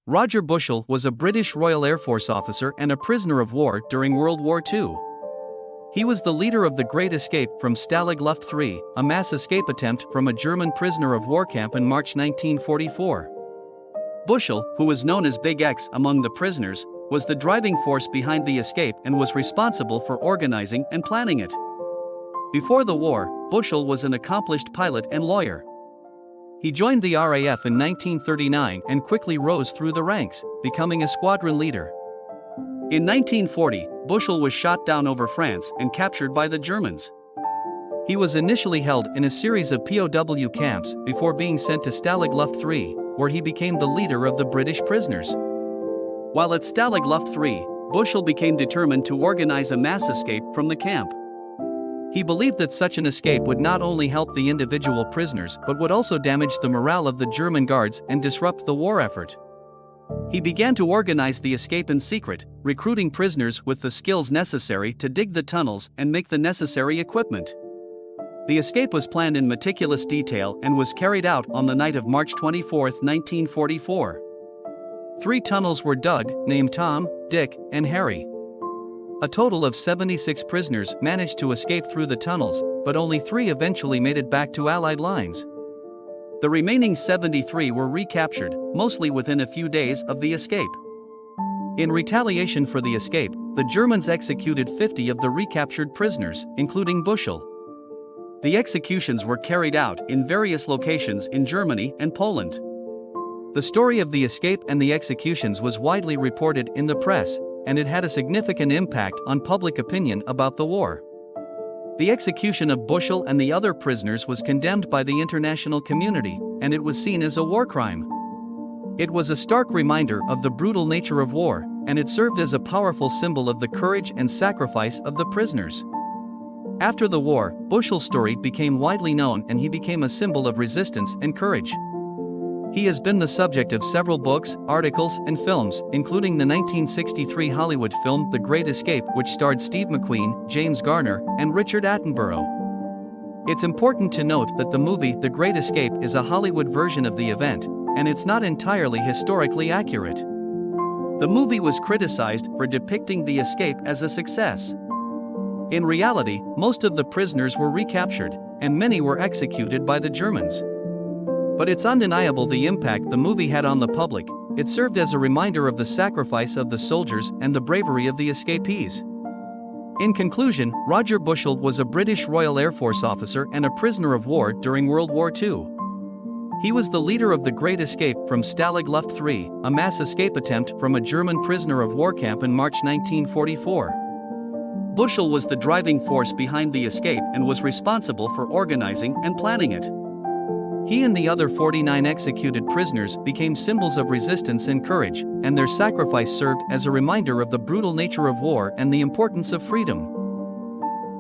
Roger Bushell was a British Royal Air Force officer and a prisoner of war during World War II. He was the leader of the Great Escape from Stalag Luft III, a mass escape attempt from a German prisoner of war camp in March 1944. Bushell, who was known as Big X among the prisoners, was the driving force behind the escape and was responsible for organizing and planning it. Before the war, Bushell was an accomplished pilot and lawyer. He joined the RAF in 1939 and quickly rose through the ranks, becoming a squadron leader. In 1940, Bushell was shot down over France and captured by the Germans. He was initially held in a series of POW camps before being sent to Stalag Luft III, where he became the leader of the British prisoners. While at Stalag Luft III, Bushell became determined to organize a mass escape from the camp. He believed that such an escape would not only help the individual prisoners but would also damage the morale of the German guards and disrupt the war effort. He began to organize the escape in secret, recruiting prisoners with the skills necessary to dig the tunnels and make the necessary equipment. The escape was planned in meticulous detail and was carried out on the night of March 24, 1944. 3 tunnels were dug, named Tom, Dick, and Harry. A total of 76 prisoners managed to escape through the tunnels, but only 3 eventually made it back to Allied lines. The remaining 73 were recaptured, mostly within a few days of the escape. In retaliation for the escape, the Germans executed 50 of the recaptured prisoners, including Bushell. The executions were carried out in various locations in Germany and Poland. The story of the escape and the executions was widely reported in the press, and it had a significant impact on public opinion about the war. The execution of Bushell and the other prisoners was condemned by the international community, and it was seen as a war crime. It was a stark reminder of the brutal nature of war, and it served as a powerful symbol of the courage and sacrifice of the prisoners. After the war, Bushell's story became widely known and he became a symbol of resistance and courage. He has been the subject of several books, articles, and films, including the 1963 Hollywood film The Great Escape, which starred Steve McQueen, James Garner, and Richard Attenborough. It's important to note that the movie The Great Escape is a Hollywood version of the event, and it's not entirely historically accurate. The movie was criticized for depicting the escape as a success. In reality, most of the prisoners were recaptured, and many were executed by the Germans. But it's undeniable the impact the movie had on the public. It served as a reminder of the sacrifice of the soldiers and the bravery of the escapees. In conclusion, Roger Bushell was a British Royal Air Force officer and a prisoner of war during World War II. He was the leader of the Great Escape from Stalag Luft III, a mass escape attempt from a German prisoner of war camp in March 1944. Bushell was the driving force behind the escape and was responsible for organizing and planning it. He and the other 49 executed prisoners became symbols of resistance and courage, and their sacrifice served as a reminder of the brutal nature of war and the importance of freedom.